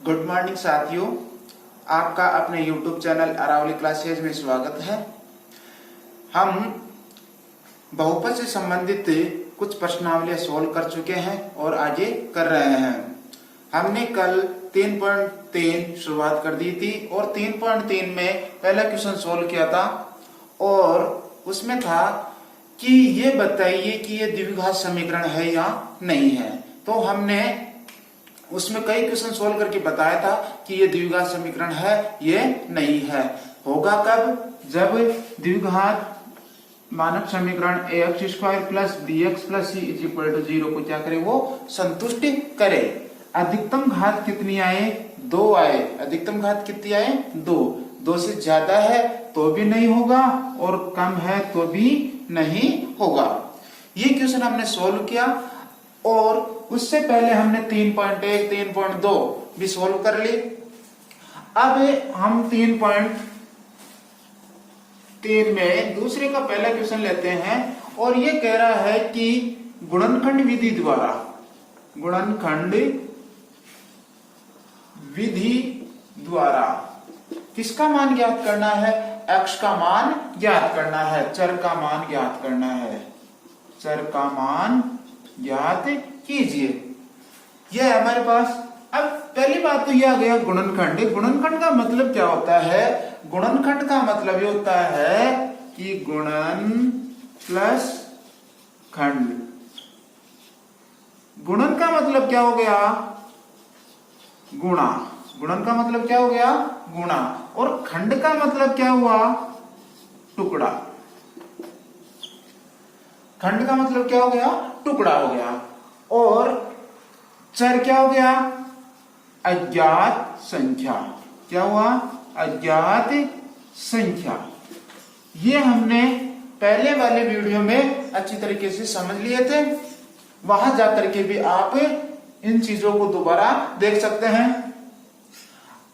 Good morning साथियों, आपका अपने YouTube चैनल अरावली क्लासेज में स्वागत है। हम बहुपद से संबंधित कुछ प्रश्नावलियां सोल्व कर चुके हैं और आगे कर रहे हैं। हमने कल 3.3 शुरुआत कर दी थी और 3.3 में पहला क्वेश्चन सोल्व किया था और उसमें था कि ये बताइए कि ये द्विघात समीकरण है या नहीं है। तो हमने उसमें कई क्वेश्चन सोल्व करके बताया था कि ये द्विघात समीकरण है, ये नहीं है। होगा कब? जब द्विघात मानक समीकरण ax² plus bx plus c is equal to 0 को क्या करे? वो संतुष्ट करे। अधिकतम घात कितनी आए? 2 आए। अधिकतम घात कितनी आए? 2। 2 से ज्यादा है तो भी नहीं होगा और कम है तो भी नहीं होगा। ये क्वेश्चन हमने सोल्व किया और उससे पहले हमने 3.1, 3.2 भी सोल्व कर ली। अब हम 3.3 में दूसरे का पहला क्वेश्चन लेते हैं और ये कह रहा है कि गुणनखंड विधि द्वारा किसका मान ज्ञात करना है? x का मान ज्ञात करना है, चर का मान ज्ञात करना है। चर का मान ज्ञात कीजिए। यह है हमारे पास। अब पहली बात तो यह आ गया गुणनखंड। गुणनखंड का मतलब क्या होता है? गुणनखंड का मतलब ये होता है कि गुणन प्लस खंड। गुणन का मतलब क्या हो गया? गुणा। गुणन का मतलब क्या हो गया? गुणा। और खंड का मतलब क्या हुआ? टुकड़ा। खंड का मतलब क्या हो गया? टुकड़ा हो गया। और चर क्या हो गया? अज्ञात संख्या। क्या हुआ? अज्ञात संख्या। ये हमने पहले वाले वीडियो में अच्छी तरीके से समझ लिए थे। वहां जाकर के भी आप इन चीजों को दोबारा देख सकते हैं।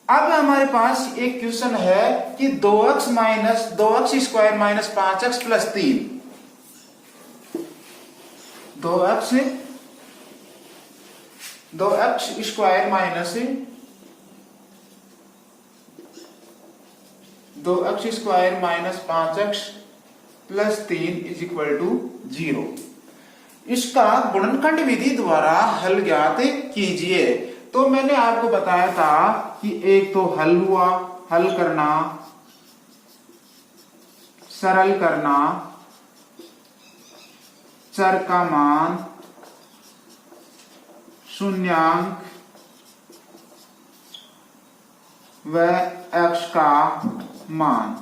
अब हमारे पास एक क्वेश्चन है कि 2x square minus 5x plus 3। 2x square minus 5x plus 3 is equal to 0। इसका गुणनखंड विधि द्वारा हल ज्ञात कीजिए। तो मैंने आपको बताया था कि एक तो हल हुआ, हल करना, सरल करना, चर का मान, शून्यांक व x का मान।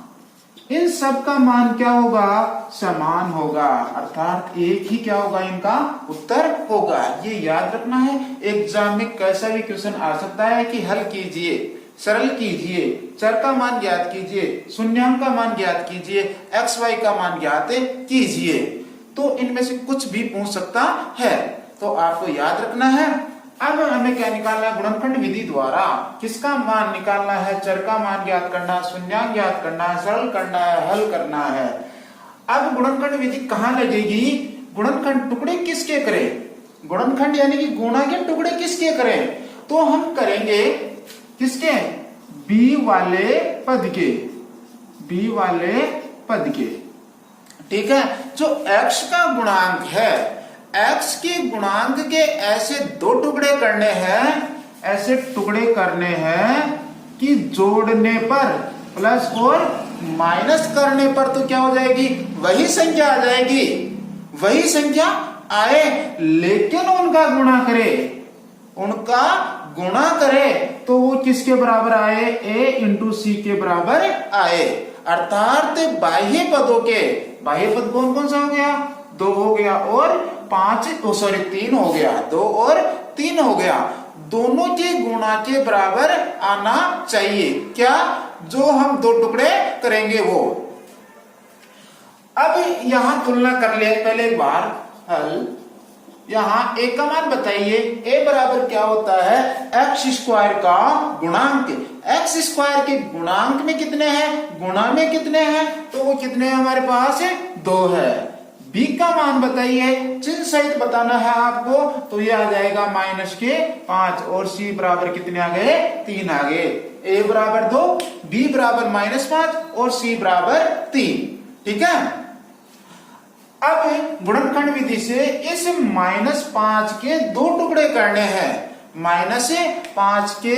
इन सब का मान क्या होगा? समान होगा, अर्थात एक ही क्या होगा? इनका उत्तर होगा। ये याद रखना है। एग्जाम में कैसा भी क्वेश्चन आ सकता है कि हल कीजिए, सरल कीजिए, चर का मान ज्ञात कीजिए, शून्यांक का मान ज्ञात कीजिए, x y का मान ज्ञात कीजिए। तो इनमें से कुछ भी पूछ सकता है, तो आपको याद रखना है। अब हमें क्या निकालना है? गुणनखंड विधि द्वारा किसका मान निकालना है? चर का मान ज्ञात करना है, शून्यांक ज्ञात करना है, सरल करना है, हल करना है। अब गुणनखंड विधि कहां लगेगी? गुणनखंड टुकड़े किसके करें? गुणनखंड यानी कि गुणा के टुकड़े किसके करें? तो हम करेंगे किसके? b वाले पद के। b वाले पद के, ठीक है। जो x का गुणांक है, x के गुणांक के ऐसे दो टुकड़े करने हैं, ऐसे टुकड़े करने हैं कि जोड़ने पर प्लस और माइनस करने पर तो क्या हो जाएगी? वही संख्या आ जाएगी, वही संख्या आए, लेकिन उनका गुणा करे तो वो किसके बराबर आए? a इंटू सी के बराबर आए। अर्थात बाह्य पदों के, बाह्य पद कौन कौन सा हो गया? 2 हो गया और 3 हो गया। 2 और 3 हो गया। दोनों के गुणा के बराबर आना चाहिए। क्या? जो हम दो टुकड़े करेंगे वो। अब यहां तुलना कर ले पहले एक बार हल। यहां a का मान बताइए। a बराबर क्या होता है? x स्क्वायर का गुणांक। x स्क्वायर के गुणांक में कितने हैं? गुणा में कितने हैं? तो वो कितने हैं हमारे पास? 2 है। बी का मान बताइए, चिन्ह सहित बताना है आपको, तो ये आ जाएगा -5 और सी बराबर कितने आ गए, 3 आ गए। ए बराबर 2, बी बराबर -5 और सी बराबर 3। ठीक है। अब गुणनखंड विधि से इस -5 के 2 टुकड़े करने हैं, -5 के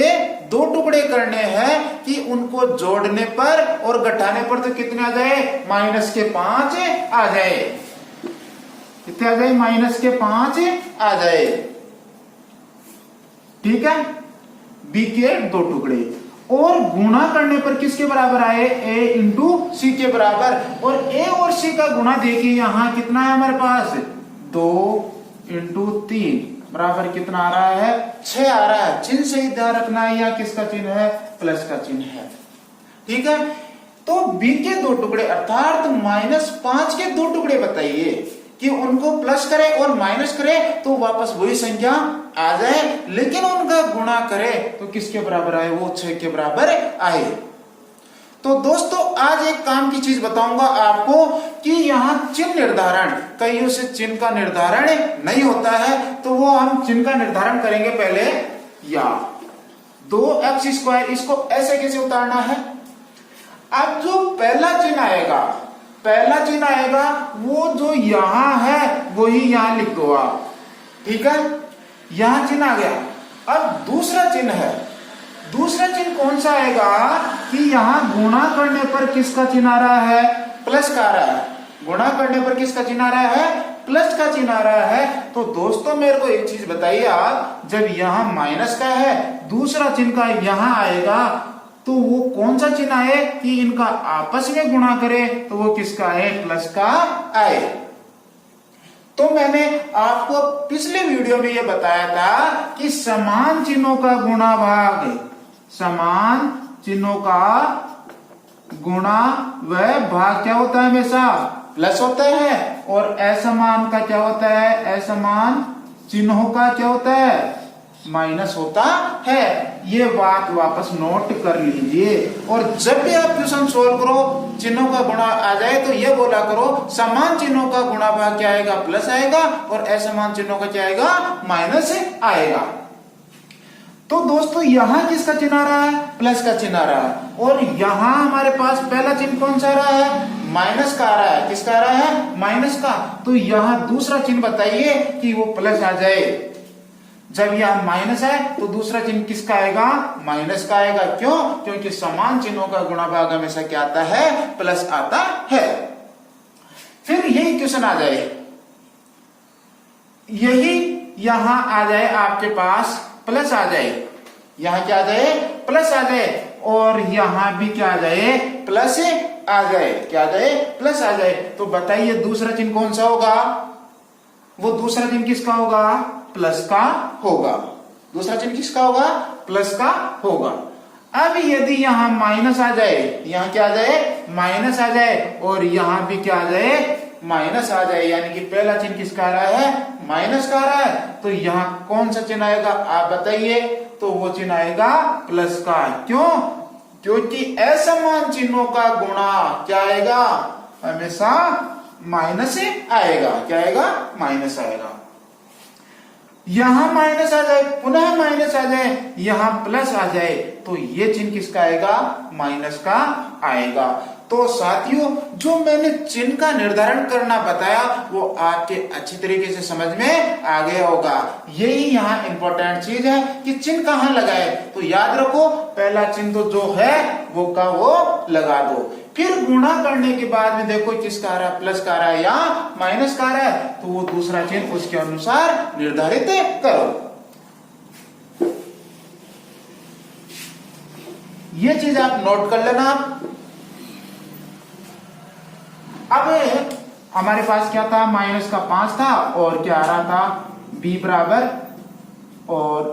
2 टुकड़े करने हैं कि उनको जोड़ने पर और घटाने पर तो कितने आ जाए, -5 आ जाए। कितने आ जाए, -5 आ जाए। ठीक है। बी के 2 टुकड़े और गुणा करने पर किसके बराबर आए, ए इंटू सी के बराबर। और ए और सी का गुणा देखिए यहां कितना है हमारे पास, 2 इंटू 3 बराबर कितना आ रहा है, 6 आ रहा है। चिन्ह से ही ध्यान रखना है, या किसका चिन्ह है, प्लस का चिन्ह है। ठीक है। तो बी के 2 टुकड़े अर्थात -5 के 2 टुकड़े बताइए कि उनको प्लस करे और माइनस करे तो वापस वही संख्या आ जाए, लेकिन उनका गुणा करे तो किसके बराबर आए, वो 6 के बराबर आए। तो दोस्तों आज एक काम की चीज बताऊंगा आपको कि यहाँ चिन्ह निर्धारण, कईयों से चिन्ह का निर्धारण नहीं होता है, तो वो हम चिन्ह का निर्धारण करेंगे पहले। या 2x², इसको ऐसे कैसे उतारना है। अब जो पहला चिन्ह आएगा वो जो यहां है वही यहां लिख दो आप। ठीक है। यहां चिन्ह आ गया। अब दूसरा चिन्ह है, दूसरा चिन्ह कौन सा आएगा कि यहां गुणा करने पर किसका चिन्ह आ रहा है, प्लस का आ रहा है। गुणा करने पर किसका चिन्ह आ रहा है, प्लस का चिन्ह आ रहा है। तो दोस्तों मेरे को एक चीज बताइए आप, जब यहां माइनस का है दूसरा चिन्ह का यहां आएगा तो वो कौन सा चिन्ह आए कि इनका आपस में गुणा करे, तो वो किसका है, प्लस का आए। तो मैंने आपको पिछले वीडियो में ये बताया था कि समान चिन्हों का गुणा भाग, समान चिन्हों का गुणा व भाग क्या होता है, हमेशा प्लस होता है। और असमान का क्या होता है, असमान चिन्हों का क्या होता है, माइनस होता है। ये बात वापस नोट कर लीजिए। और जब भी आप क्वेश्चन सोल्व करो चिन्हों का गुणा आ जाए तो ये बोला करो समान चिन्हों का गुणा भाग क्या आएगा, प्लस आएगा, और असमान चिन्हों का क्या आएगा, माइनस आएगा। तो दोस्तों यहां किसका चिन्ह आ रहा है, प्लस का चिन्ह आ रहा है। और यहां हमारे पास पहला चिन्ह कौन सा आ रहा है, माइनस का आ रहा है। किसका आ रहा है, माइनस का। तो यहां दूसरा चिन्ह बताइए कि वो प्लस आ जाए। जब यह माइनस है तो दूसरा चिन्ह किसका आएगा, माइनस का आएगा। क्यों, क्योंकि समान चिन्हों का गुणा भाग हमेशा क्या आता है, प्लस आता है। फिर यही क्वेश्चन आ जाए, यही यहां आ जाए आपके पास प्लस आ जाए, यहां क्या आ जाए, प्लस आ जाए। और यहां भी क्या आ जाए, प्लस आ जाए। क्या आ जाए, प्लस आ जाए। तो बताइए दूसरा चिन्ह कौन सा होगा, वो दूसरा चिन्ह किसका होगा, प्लस का होगा। दूसरा चिन्ह किसका होगा, प्लस का होगा। अब यदि यहां माइनस आ जाए, यहां क्या आ जाए, माइनस आ जाए, और यहां भी क्या आ जाए, माइनस आ जाए, यानी कि पहला चिन्ह किसका आ रहा है, माइनस का आ रहा है। तो यहां कौन सा चिन्ह आएगा आप बताइए, तो वो चिन्ह आएगा प्लस का। क्यों, क्योंकि असमान चिन्हों का गुणा क्या आएगा, हमेशा माइनस आएगा। क्या आएगा, माइनस आएगा। यहां माइनस आ जाए, पुनः माइनस आ जाए, यहां प्लस आ जाए, तो ये चिन्ह किसका आएगा, माइनस का आएगा। तो साथियों जो मैंने चिन्ह का निर्धारण करना बताया वो आपके अच्छी तरीके से समझ में आ गया होगा। यही यहाँ इंपॉर्टेंट चीज है कि चिन्ह कहाँ लगाए। तो याद रखो पहला चिन्ह तो जो है वो का वो लगा दो। फिर गुणा करने के बाद में देखो किसका आ रहा है, प्लस का आ रहा है या माइनस का आ रहा है, तो वो दूसरा चिन्ह उसके अनुसार निर्धारित करो। ये चीज आप नोट कर लेना। अब हमारे पास क्या था, माइनस का 5 था और क्या आ रहा था, b बराबर और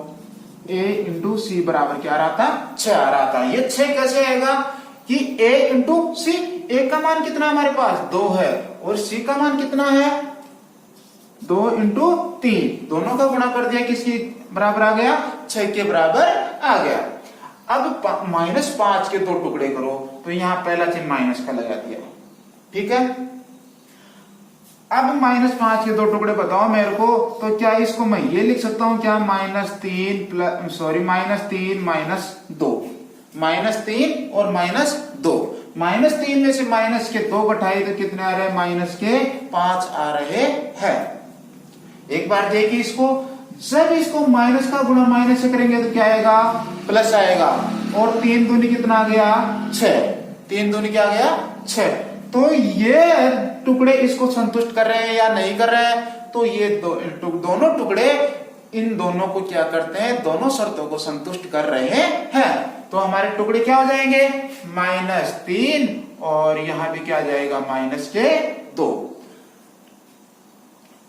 a इंटू सी बराबर क्या आ रहा था, 6 आ रहा था। ये 6 कैसे आएगा कि a इंटू सी, a का मान कितना हमारे पास 2 है और c का मान कितना है 2 इंटू 3, दोनों का गुणा कर दिया, किसकी बराबर आ गया, 6 के बराबर आ गया। अब -5 के 2 टुकड़े करो, तो यहां पहला चिन्ह माइनस का लगा दिया, ठीक है। अब -5 के 2 टुकड़े बताओ मेरे को, तो क्या इसको मैं ये लिख सकता हूं क्या, -3 -2, -3 और -2, -3 में से -2 घटाए तो कितने आ रहे हैं, -5 आ रहे हैं। एक बार देखिए इसको, जब इसको माइनस का गुणा माइनस से करेंगे तो क्या आएगा, प्लस आएगा, और 3 दूनी कितना आ गया, 6, 3 दूनी क्या आ गया, 6। तो ये टुकड़े इसको संतुष्ट कर रहे हैं या नहीं कर रहे हैं, तो ये दोनों टुकड़े इन दोनों को क्या करते हैं, दोनों शर्तों को संतुष्ट कर रहे हैं। तो हमारे टुकड़े क्या हो जाएंगे, -3 और यहां भी क्या आ जाएगा, -2।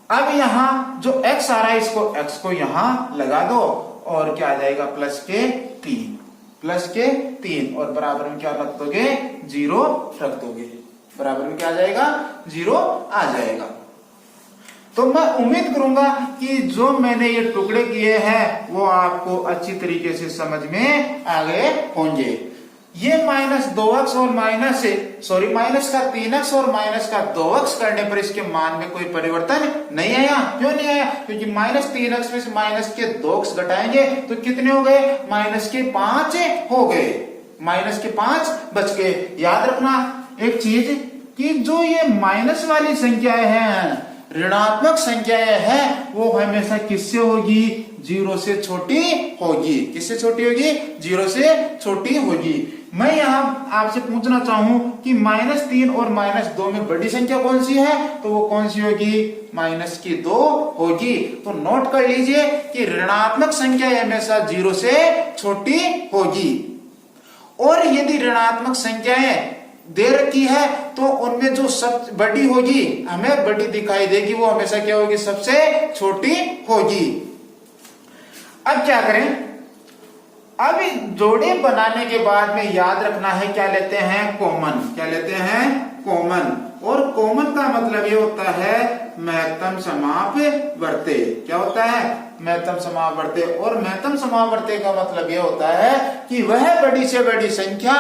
अब यहां जो x आ रहा है, इसको x को यहां लगा दो और क्या आ जाएगा, +3 और बराबर में क्या रख दोगे, 0 रख दोगे, बराबर में क्या आ जाएगा, 0 आ जाएगा। तो मैं उम्मीद करूंगा कि जो मैंने ये टुकड़े किए हैं वो आपको अच्छी तरीके से समझ में आ गए होंगे। ये -2x और माइनस का 3x और -2x करने पर इसके मान में कोई परिवर्तन नहीं आया। क्यों नहीं आया, क्योंकि -3x में से -2x घटाएंगे तो कितने हो गए, -5 हो गए, -5 बच गए। याद रखना एक चीज कि जो ये माइनस वाली संख्याएं हैं, ऋणात्मक संख्याएं हैं, वो हमेशा किससे होगी, 0 से छोटी होगी। किससे छोटी होगी, 0 से छोटी होगी। मैं यहां आपसे पूछना चाहूं कि -3 और -2 में बड़ी संख्या कौन सी है, तो वो कौन सी होगी, -2 होगी। तो नोट कर लीजिए कि ऋणात्मक संख्या हमेशा 0 से छोटी होगी, और यदि ऋणात्मक संख्याएं दे रखी है तो उनमें जो सबसे बड़ी होगी, हमें बड़ी दिखाई देगी, वो हमेशा क्या होगी, सबसे छोटी होगी। अब क्या करें, अब जोड़े बनाने के बाद में याद रखना है क्या लेते हैं, कॉमन। क्या लेते हैं, कॉमन। और कॉमन का मतलब ये होता है महत्तम समापवर्ती। क्या होता है, महत्तम समापवर्ती। और महत्तम समापवर्ती का मतलब ये होता है कि वह बड़ी से बड़ी संख्या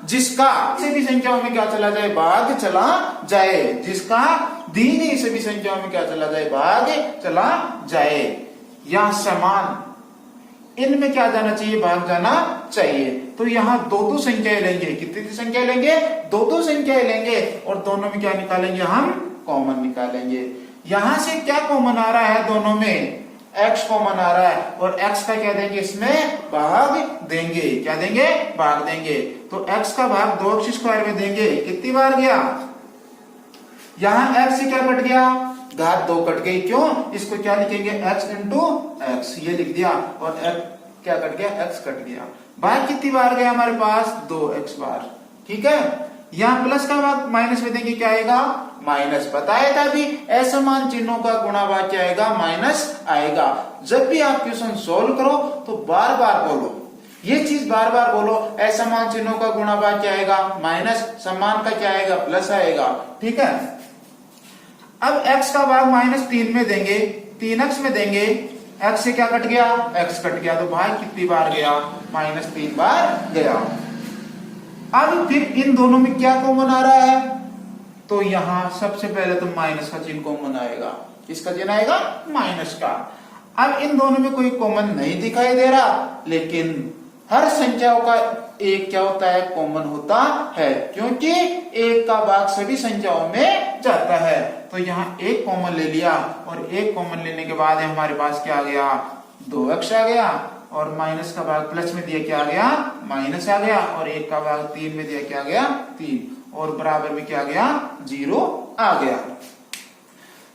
जिसका सभी संख्याओं में क्या चला जाए, भाग चला जाए, जिसका दी गई सभी संख्याओं में क्या चला जाए, भाग चला जाए, या समान इनमें क्या जाना चाहिए, भाग जाना चाहिए। तो यहाँ 2 संख्याएं लेंगे, कितनी संख्या लेंगे, 2 संख्याएं लेंगे, और दोनों में क्या निकालेंगे, हम कॉमन निकालेंगे। यहां से क्या कॉमन आ रहा है, दोनों में x कॉमन आ रहा है, और x का क्या देंगे, इसमें भाग देंगे। क्या देंगे, भाग देंगे। तो x का भाग 2x² में देंगे, कितनी बार गया, यहां x से क्या कट गया, घात 2 कट गई। क्यों, इसको क्या लिखेंगे, x × x, ये लिख दिया, और x क्या कट गया, x कट गया। भाग कितनी बार गया हमारे पास, 2x बार। ठीक है, यहाँ प्लस का भाग माइनस में देंगे, क्या आएगा, माइनस। बताया था अभी, असमान चिन्हों का गुणा भाग क्या आएगा, माइनस आएगा। जब भी आप क्वेश्चन सोल्व करो तो बार बार बोलो, ये चीज बार बार बोलो, असमान चिन्हों का गुणा भाग क्या आएगा, माइनस, समान का क्या आएगा, प्लस आएगा। ठीक है, अब x का भाग -3 में देंगे, 3x में देंगे, x से क्या कट गया, x कट गया, तो भाग कितनी बार गया, -3 बार गया। अब फिर इन दोनों में क्या कॉमन आ रहा है, तो यहां सबसे पहले तो माइनस का चिन्ह कॉमन आएगा। किसका चिन्ह आएगा, माइनस का। अब इन दोनों में कोई कॉमन नहीं दिखाई दे रहा, लेकिन हर संख्याओं का एक क्या होता है, कॉमन होता है, क्योंकि एक का भाग सभी संख्याओं में जाता है। तो यहाँ एक कॉमन ले लिया, और एक कॉमन लेने के बाद हमारे पास क्या आ गया, 2x आ गया, और माइनस का भाग प्लस में दिया, क्या आ गया, माइनस आ गया, और एक का भाग 3 में दिया, क्या आ गया, 3, और बराबर में क्या आ गया, 0 आ गया।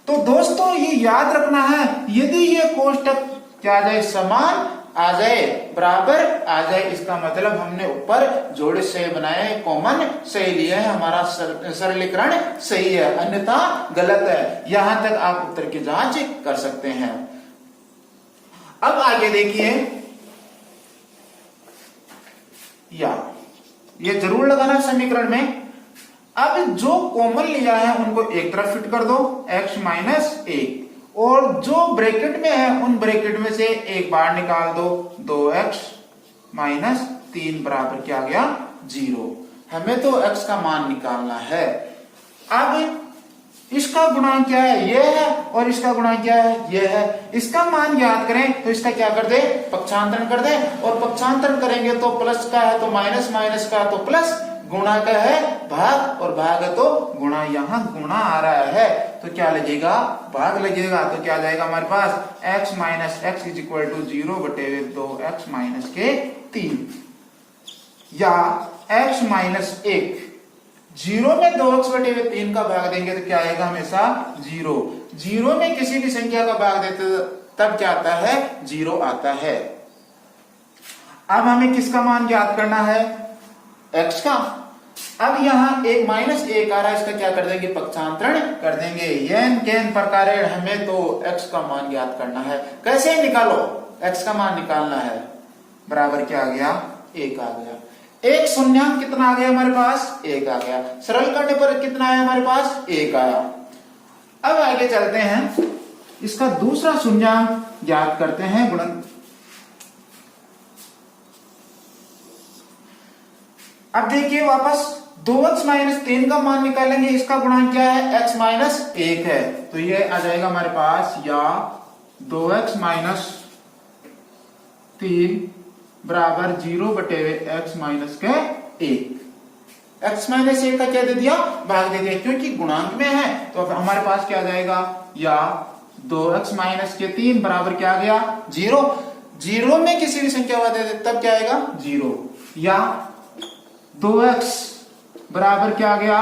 तो दोस्तों ये याद रखना है, यदि ये कोष्टक क्या आ जाए, समान आ जाए, बराबर आ जाए, इसका मतलब हमने ऊपर जोड़े सही बनाया है, कॉमन सही लिया है, हमारा सरलीकरण सही है, अन्यथा गलत है। यहां तक आप उत्तर की जांच कर सकते हैं। अब आगे देखिए, या ये जरूर लगाना समीकरण में। अब जो कॉमन लिया है उनको एक तरफ फिट कर दो, x - 1, और जो ब्रैकेट में है उन ब्रैकेट में से एक बार निकाल दो, 2x - 3 बराबर क्या आ गया, 0। हमें तो x का मान निकालना है। अब इसका गुणांक क्या है, ये है, और इसका गुणांक क्या है, ये है। इसका मान ज्ञात करें तो इसका क्या कर दे, पक्षांतरण कर दे, और पक्षांतरण करेंगे तो प्लस का है तो माइनस, माइनस का तो प्लस, गुणा का है भाग, और भाग है तो गुणा। यहां गुणा आ रहा है तो क्या लगेगा, भाग लगेगा। तो क्या जाएगा हमारे पास, x minus X is equal to 0/2x minus के 3, या x माइनस 1। 0 में 2x/3 का भाग देंगे तो क्या आएगा, हमेशा 0। 0 में किसी भी संख्या का भाग देते तब क्या आता है, 0 आता है। अब हमें किसका मान ज्ञात करना है, x का। अब यहाँ एक माइनस 1 आ रहा है, इसका क्या कर देंगे, पक्षांतरण कर देंगे। येन केन प्रकार हमें तो x का मान ज्ञात करना है। कैसे निकालो, x का मान निकालना है, बराबर क्या आ गया, 1 आ गया। एक शून्यांक कितना आ गया हमारे पास, 1 आ गया। सरल करने पर कितना आया हमारे पास, 1 आया। अब आगे चलते हैं, इसका दूसरा शून्यांक ज्ञात करते हैं, गुणन। अब देखिए वापस 2x माइनस 3 का मान निकालेंगे, इसका गुणांक क्या है, x माइनस 1 है। तो ये आ जाएगा हमारे पास, या 2x माइनस 3 बराबर 0/x माइनस के 1। x माइनस 1 का क्या दे दिया, भाग दे दिया, क्योंकि गुणांक में है। तो अब हमारे पास क्या आ जाएगा, या 2x माइनस के 3 बराबर क्या आ गया, 0। 0 में किसी भी संख्या को दे दे तब क्या आएगा, 0। या 2x बराबर क्या आ गया,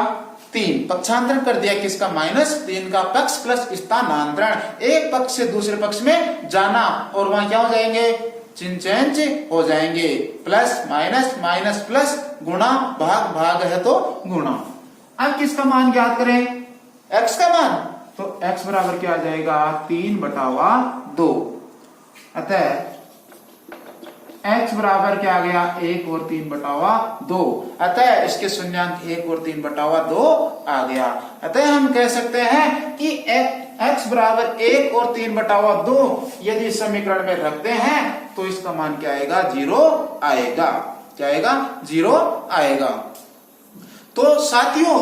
3। पक्षांतरण कर दिया किसका, -3 का पक्ष प्लस स्थानांतरण, एक पक्ष से दूसरे पक्ष में जाना, और वहां क्या हो जाएंगे, चिन्ह चेंज हो जाएंगे। प्लस माइनस, माइनस प्लस, गुणा भाग, भाग है तो गुणा। अब किसका मान ज्ञात करें, x का मान। तो x बराबर क्या आ जाएगा, 3/2। अतः x बराबर क्या आ गया, 1 और 3/2। अतः इसके शून्यांक 1 और 3/2 आ गया। अतः हम कह सकते हैं कि x बराबर 1 और 3/2 यदि समीकरण में रखते हैं तो इसका मान क्या आएगा, 0 आएगा। क्या आएगा, 0 आएगा। तो साथियों,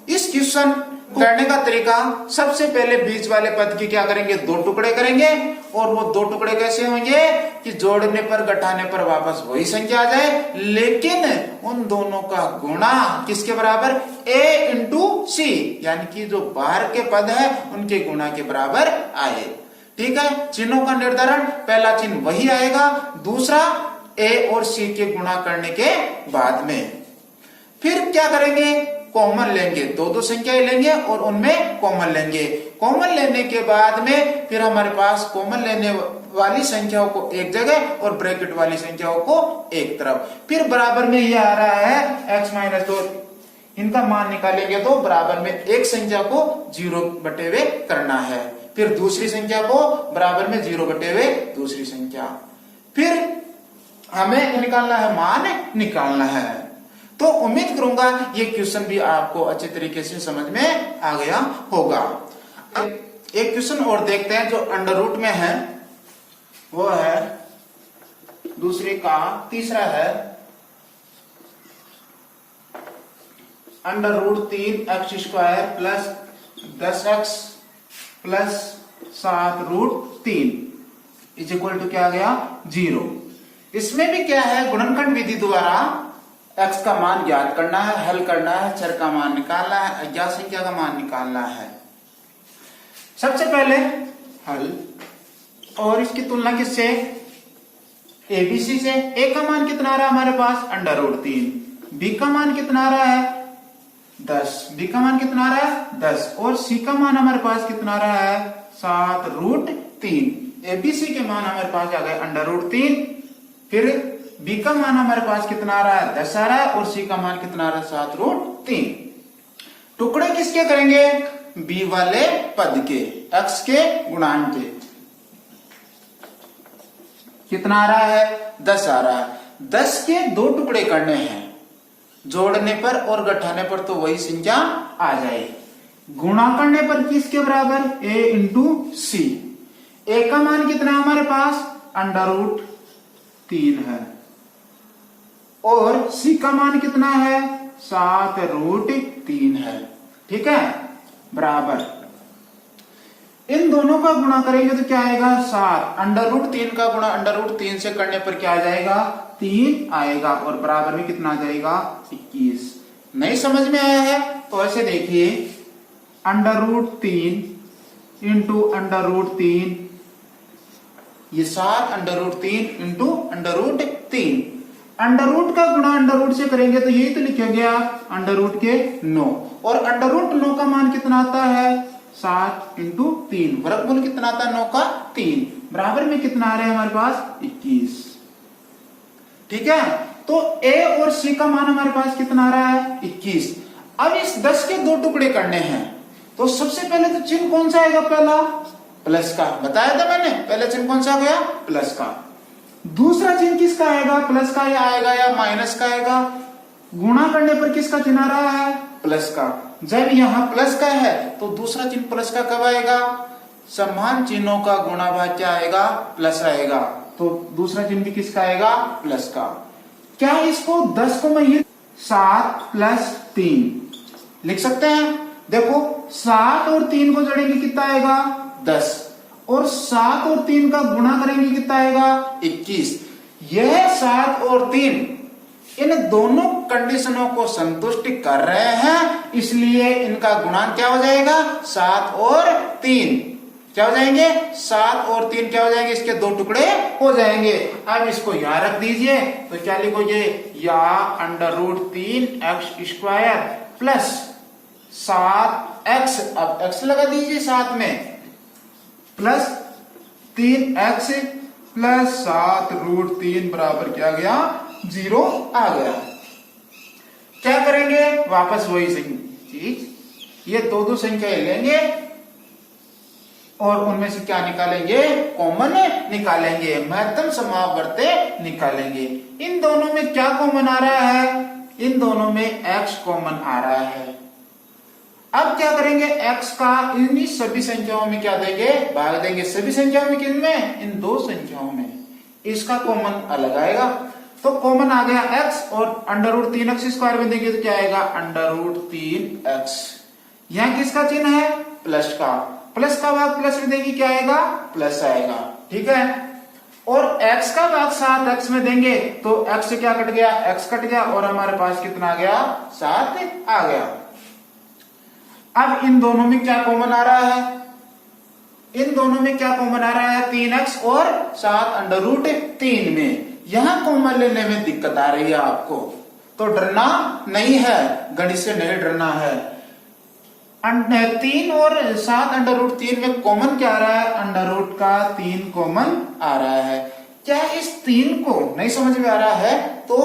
इस क्वेश्चन करने का तरीका, सबसे पहले बीच वाले पद की क्या करेंगे, 2 टुकड़े करेंगे। और वो 2 टुकड़े कैसे होंगे कि जोड़ने पर, घटाने पर वापस वही संख्या आ जाए, लेकिन उन दोनों का गुणा किसके बराबर, a इंटू सी, यानी कि जो बाहर के पद है उनके गुणा के बराबर आए। ठीक है, चिन्हों का निर्धारण, पहला चिन्ह वही आएगा, दूसरा a और c के गुणा करने के बाद में। फिर क्या करेंगे, कॉमन लेंगे, 2 संख्याएं लेंगे और उनमें कॉमन लेंगे। कॉमन लेने के बाद में फिर हमारे पास कॉमन लेने वाली संख्याओं को एक जगह और ब्रैकेट वाली संख्याओं को एक तरफ। फिर बराबर में ये आ रहा है x माइनस 2, इनका मान निकालेंगे तो बराबर में एक संख्या को 0/वे करना है, फिर दूसरी संख्या को बराबर में 0/वे दूसरी संख्या, फिर हमें निकालना है, मान निकालना है। तो उम्मीद करूंगा ये क्वेश्चन भी आपको अच्छे तरीके से समझ में आ गया होगा। एक क्वेश्चन और देखते हैं जो अंडर रूट में है, वो है दूसरे का तीसरा है, √3x² plus 10x plus 7√3 is equal to क्या आ गया, 0। इसमें भी क्या है, गुणनखंड विधि द्वारा x का मान ज्ञात करना है, हल करना है, चर का मान निकालना है, अज्ञात संख्या का मान निकालना है। सबसे पहले हल, और इसकी तुलना किससे, ABC से। a का मान कितना आ रहा है हमारे पास, √3। b का मान कितना आ रहा है, 10। b का मान कितना आ रहा है, 10। और c का मान हमारे पास कितना आ रहा है, 7√3। ABC के मान हमारे पास आ गए √3, फिर b का मान हमारे पास कितना आ रहा है, 10 आ रहा है, और c का मान कितना आ रहा है, 7√3। टुकड़े किसके करेंगे, b वाले पद के, x के गुणांक के। कितना आ रहा है, 10 आ रहा है। 10 के 2 टुकड़े करने हैं, जोड़ने पर और घटाने पर तो वही संख्या आ जाए, गुणा करने पर किसके बराबर, a इंटू सी। a का मान कितना हमारे पास, √3 है, और c का मान कितना है, 7√3 है। ठीक है, बराबर इन दोनों का गुणा करेंगे तो क्या आएगा 7, अंडर रूट 3 का गुणा अंडर रूट 3 से करने पर क्या आ जाएगा 3 आएगा, और बराबर में कितना आ जाएगा 21। नहीं समझ में आया है तो ऐसे देखिए, under root 3 into under root 3, ये 7 under root 3 into under root 3, under root का गुणा अंडर रूट से करेंगे तो यही तो लिखा गया अंडर रूट के 9, और अंडर रूट 9 का मान कितना आता है 7 इंटू 3, वर्गमूल कितना आता है 9 का 3, बराबर में कितना आ रहा है हमारे पास 21। ठीक है, तो ए और सी का मान हमारे पास कितना आ रहा है 21। अब इस 10 के 2 टुकड़े करने हैं, तो सबसे पहले तो चिन्ह कौन सा आएगा, पहला प्लस का, बताया था मैंने, पहले चिन्ह कौन सा गया प्लस का। दूसरा चिन्ह किसका आएगा, प्लस का या आएगा या माइनस का आएगा, गुणा करने पर किसका चिन्ह आ रहा है प्लस का। जब यहाँ प्लस का है तो दूसरा चिन्ह प्लस का कब आएगा, समान चिन्हों का गुणा भाग क्या आएगा प्लस आएगा, तो दूसरा चिन्ह भी किसका आएगा प्लस का। क्या इसको 10 को मैं ये 7 प्लस 3 लिख सकते हैं, देखो 7 और 3 को जोड़ेंगे कितना आएगा 10, और 7 और 3 का गुणा करेंगे कितना आएगा 21। यह 7 और 3 इन दोनों कंडीशनों को संतुष्ट कर रहे हैं, इसलिए इनका गुणांक क्या हो जाएगा 7 और 3 क्या हो जाएंगे, 7 और 3 क्या हो जाएंगे, इसके 2 टुकड़े हो जाएंगे। अब इसको यहां रख दीजिए तो क्या लिखोगे, या under root 3x square plus 7x, अब x लगा दीजिए साथ में, प्लस 3x प्लस 7 रूट 3 बराबर क्या गया 0 आ गया। क्या करेंगे, वापस वही चीज, ये दो संख्या लेंगे और उनमें से क्या निकालेंगे, कॉमन निकालेंगे, महत्तम समावर्ते निकालेंगे। इन दोनों में क्या कॉमन आ रहा है, इन दोनों में x कॉमन आ रहा है। अब क्या करेंगे, x का इन सभी संख्याओं में क्या देंगे, भाग देंगे, सभी संख्याओं में किनमें, इन 2 संख्याओं में, इसका कॉमन अलग आएगा, तो कॉमन आ गया x, और अंडर रूट 3x स्क्वायर में देंगे तो क्या आएगा अंडर रूट 3x। यहां किसका चिन्ह है प्लस का, प्लस का भाग प्लस में देंगे क्या आएगा प्लस आएगा, ठीक है। और x का भाग 7x में देंगे तो x से क्या कट गया, x कट गया, और हमारे पास कितना आ गया 7 आ गया। अब इन दोनों में क्या कॉमन आ रहा है, इन दोनों में क्या कॉमन आ रहा है 3x और 7 अंडर रूट 3 में, यहां कॉमन लेने में दिक्कत आ रही है आपको, तो डरना नहीं है, गणित से नहीं डरना है। 3 और 7 अंडर रूट 3 में कॉमन क्या आ रहा है, अंडर रूट का 3 कॉमन आ रहा है। क्या इस 3 को नहीं समझ में आ रहा है तो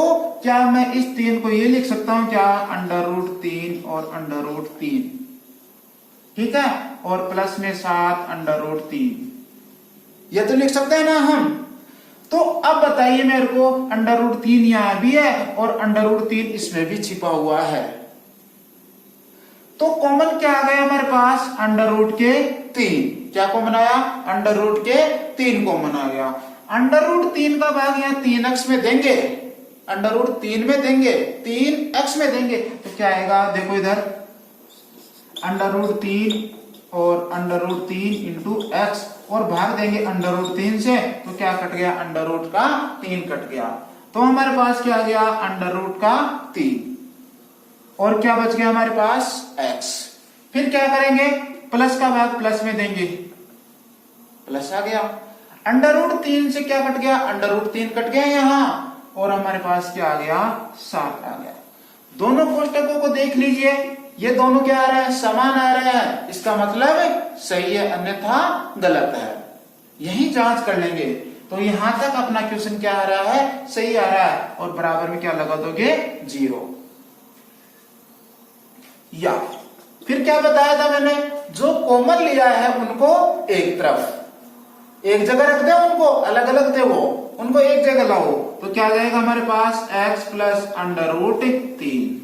क्या मैं इस 3 को ये लिख सकता हूं क्या, अंडर रूट 3 और अंडर रूट 3, ठीक है, और प्लस में 7 अंडर रूट 3, ये तो लिख सकते हैं ना हम। तो अब बताइए मेरे को, अंडर रूट 3 यहां भी है और अंडर रूट 3 इसमें भी छिपा हुआ है, तो कॉमन क्या आ गया हमारे पास अंडर रूट के 3, क्या कॉमन आया अंडर रूट के 3 कॉमन आ गया। अंडर रूट 3 का भाग यहाँ 3x में देंगे, अंडर रूट 3 में देंगे, 3x में देंगे तो क्या आएगा, देखो इधर अंडर रूट 3 और अंडर रूट 3 इंटू एक्स, और भाग देंगे अंडर रूट 3 से तो क्या कट गया, अंडर रूट का 3 कट गया, तो हमारे पास क्या आ गया अंडर रूट का 3, और क्या बच गया हमारे पास x। फिर क्या करेंगे, प्लस का भाग प्लस में देंगे, प्लस आ गया, अंडर रूट 3 से क्या कट गया, अंडर रूट 3 कट गया यहां, और हमारे पास क्या आ गया 7 आ गया। दोनों कोष्टकों को देख लीजिए, ये दोनों क्या आ रहा है, समान आ रहा है, इसका मतलब सही है अन्यथा गलत है, यही जांच कर लेंगे। तो यहां तक अपना क्वेश्चन क्या आ रहा है, सही आ रहा है, और बराबर में क्या लगा दोगे 0। या फिर क्या बताया था मैंने, जो कॉमन लिया है उनको एक तरफ, एक जगह रख दे, उनको अलग अलग दे, वो उनको एक जगह लाओ, तो क्या जाएगा हमारे पास x प्लस अंडर रूट 3,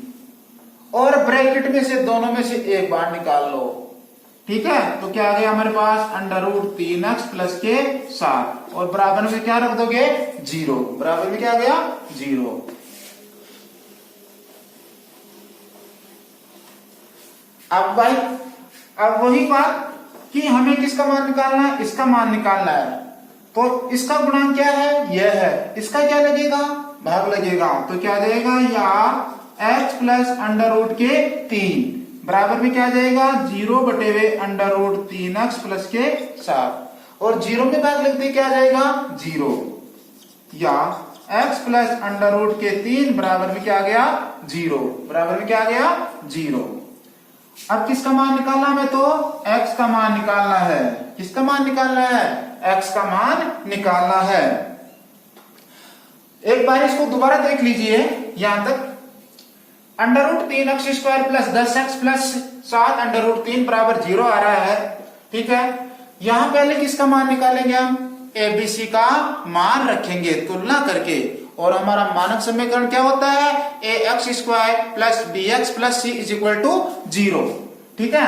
और ब्रैकेट में से दोनों में से एक बार निकाल लो, ठीक है, तो क्या आ गया हमारे पास अंडर रूट 3x प्लस के 7, और बराबर में क्या रख दोगे 0, बराबर में क्या आ गया 0। अब भाई अब वही बात कि हमें किसका मान निकालना है, इसका मान निकालना है। तो इसका गुणांक क्या है, यह है। इसका क्या लगेगा, भाग लगेगा। तो क्या जाएगा, या x प्लस अंडर रूट के 3 बराबर में क्या जाएगा, 0/√3x प्लस के 7 और 0 में भाग लगते क्या जाएगा 0, या x प्लस अंडर रूट के 3 बराबर में क्या आ गया 0, बराबर में क्या आ गया 0। अब किसका मान निकालना है, तो x का मान निकालना है। किसका मान निकालना है, x का मान निकालना है। एक बार इसको दोबारा देख लीजिए, यहां तक √3x² प्लस 10x प्लस 7 √3 बराबर 0 आ रहा है, ठीक है। यहां पहले किसका मान निकालेंगे, हम एबीसी का मान रखेंगे तुलना करके, और हमारा मानक समीकरण क्या होता है, ax² plus bx plus c is equal to 0, ठीक है।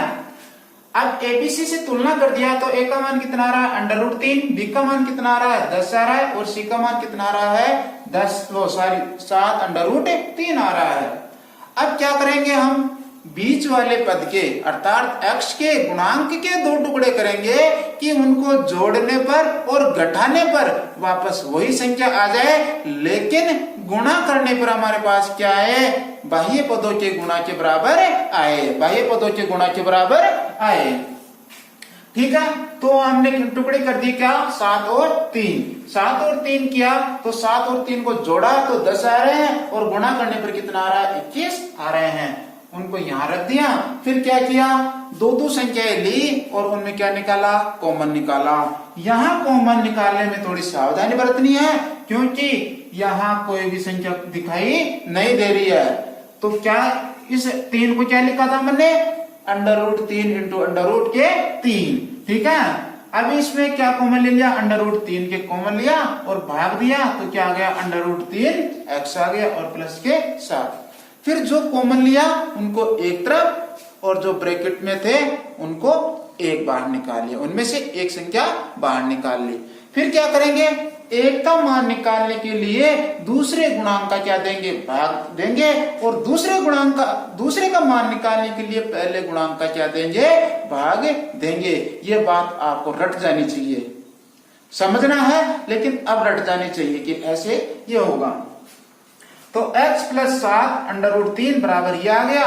अब एबीसी से तुलना कर दिया तो a का मान कितना आ रहा है √3, b का मान कितना आ रहा है 10 आ रहा है, और c का मान कितना आ रहा है 7 √3 आ रहा है। अब क्या करेंगे, हम बीच वाले पद के अर्थात x के गुणांक के 2 टुकड़े करेंगे कि उनको जोड़ने पर और घटाने पर वापस वही संख्या आ जाए, लेकिन गुणा करने पर हमारे पास क्या आए, बाह्य पदों के गुणा के बराबर आए, बाह्य पदों के गुणा के बराबर आए, ठीक है। तो हमने टुकड़े कर दिए क्या, 7 और 3 किया, तो 7 और 3 को जोड़ा तो 10 आ रहे हैं, और गुणा करने पर कितना आ रहा है 21 आ रहे हैं। उनको यहां रख दिया, फिर क्या किया, 2 संख्याएं ली और उनमें क्या निकाला, कॉमन निकाला। यहां कॉमन निकालने में थोड़ी सावधानी बरतनी है, क्योंकि यहां कोई भी संख्या दिखाई नहीं दे रही है। तो क्या इस 3 को क्या लिखा था हमने, √3 इंटू √ के 3, ठीक है। अब इसमें क्या कॉमन ले लिया, √3 के कॉमन लिया और भाग दिया, तो क्या आ गया √3x आ गया और प्लस के 7। फिर जो कॉमन लिया उनको एक तरफ, और जो ब्रैकेट में थे उनको एक बाहर निकाल लिया, उनमें से एक संख्या बाहर निकाल ली। फिर क्या करेंगे, एक का मान निकालने के लिए दूसरे गुणांक का क्या देंगे, भाग देंगे, और दूसरे का मान निकालने के लिए पहले गुणांक का क्या देंगे, भाग देंगे। ये बात आपको रट जानी चाहिए, समझना है, लेकिन अब रट जानी चाहिए कि ऐसे ये होगा। तो x प्लस 7 √3 बराबर ये आ गया।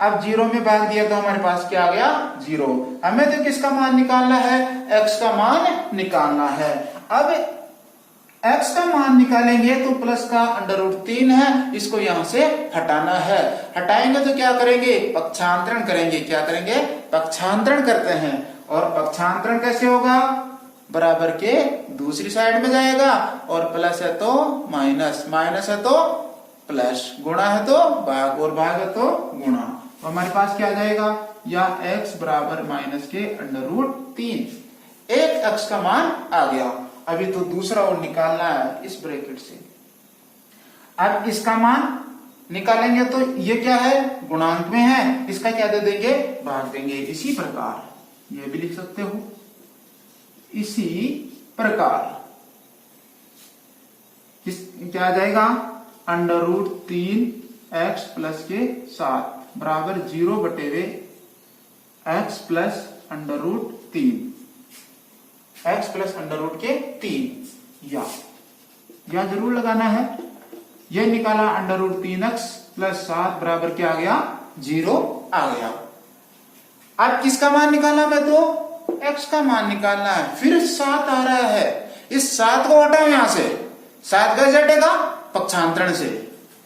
अब 0 में भाग दिया तो हमारे पास क्या आ गया 0। हमें तो किसका मान निकालना है, x का मान निकालना है। अब x का मान निकालेंगे तो प्लस का √3 है, इसको यहां से हटाना है। हटाएंगे तो क्या करेंगे, पक्षांतरण करेंगे। क्या करेंगे, पक्षांतरण करते हैं। और पक्षांतरण कैसे होगा, बराबर के दूसरी साइड में जाएगा, और प्लस है तो माइनस, माइनस है तो प्लस, गुणा है तो भाग, और भाग है तो गुणा। तो हमारे पास क्या आ जाएगा, या x बराबर माइनस के √3, एक x का मान आ गया। अभी तो दूसरा और निकालना है इस ब्रैकेट से। अब इसका मान निकालेंगे तो ये क्या है, गुणांक में है, इसका क्या दे देंगे, भाग देंगे। इसी प्रकार ये भी लिख सकते हो, इसी प्रकार क्या आ जाएगा, √3x प्लस के 7 बराबर 0/x प्लस √3, x प्लस √ के 3, या जरूर लगाना है। यह निकाला √3x प्लस 7 बराबर क्या आ गया 0 आ गया। अब किसका मान निकाला, मैं तो x का मान निकालना है। फिर 7 आ रहा है, इस 7 को हटाओ यहां से, 7 कैसे हटेगा, पक्षांतरण से।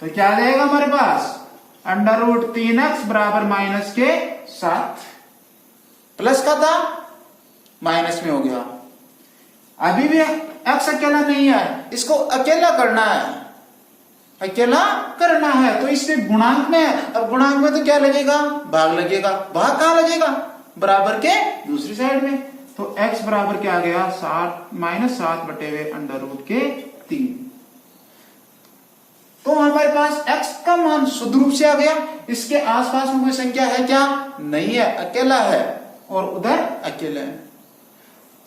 तो क्या आ जाएगा हमारे पास, √3x बराबर माइनस के 7, प्लस का था माइनस में हो गया। अभी भी x अकेला नहीं है, इसको अकेला करना है, अकेला करना है, तो इसमें गुणांक में है। अब गुणांक में तो क्या लगेगा, भाग लगेगा। भाग कहां लगेगा, बराबर के दूसरी साइड में। तो x बराबर क्या आ गया, -7/√3 के 3। तो हमारे पास x का मान शुद्ध रूप से आ गया। इसके आसपास में कोई संख्या है क्या, नहीं है, अकेला है, और उधर अकेले है।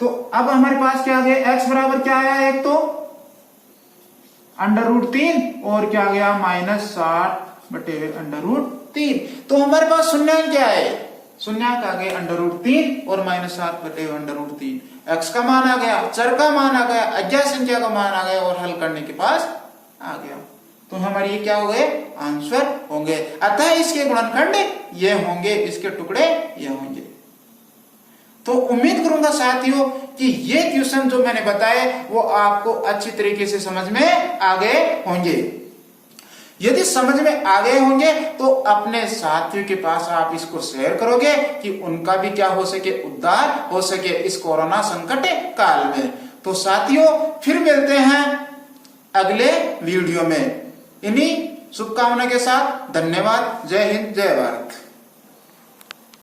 तो अब हमारे पास क्या आ गया, x बराबर क्या आया, एक तो √3 और क्या आ गया -7/√3। तो हमारे पास शून्य क्या है, शून्य का आगे √3 और -7/√3। x का मान आ गया, चर का मान आ गया, अज्ञात संख्या का मान आ गया और हल करने के पास आ गया। तो हमारे ये क्या हो गए, आंसर होंगे। अतः इसके गुणनखंड ये होंगे, इसके टुकड़े ये होंगे। तो उम्मीद करूंगा साथियों कि ये क्वेश्चन जो मैंने बताए वो आपको अच्छी तरीके से समझ में आ गए होंगे। यदि समझ में आ गए होंगे तो अपने साथियों के पास आप इसको शेयर करोगे कि उनका भी क्या हो सके, उद्धार हो सके इस कोरोना संकट काल में। तो साथियों फिर मिलते हैं अगले वीडियो में। इन्हीं शुभकामना के साथ धन्यवाद। जय हिंद, जय भारत।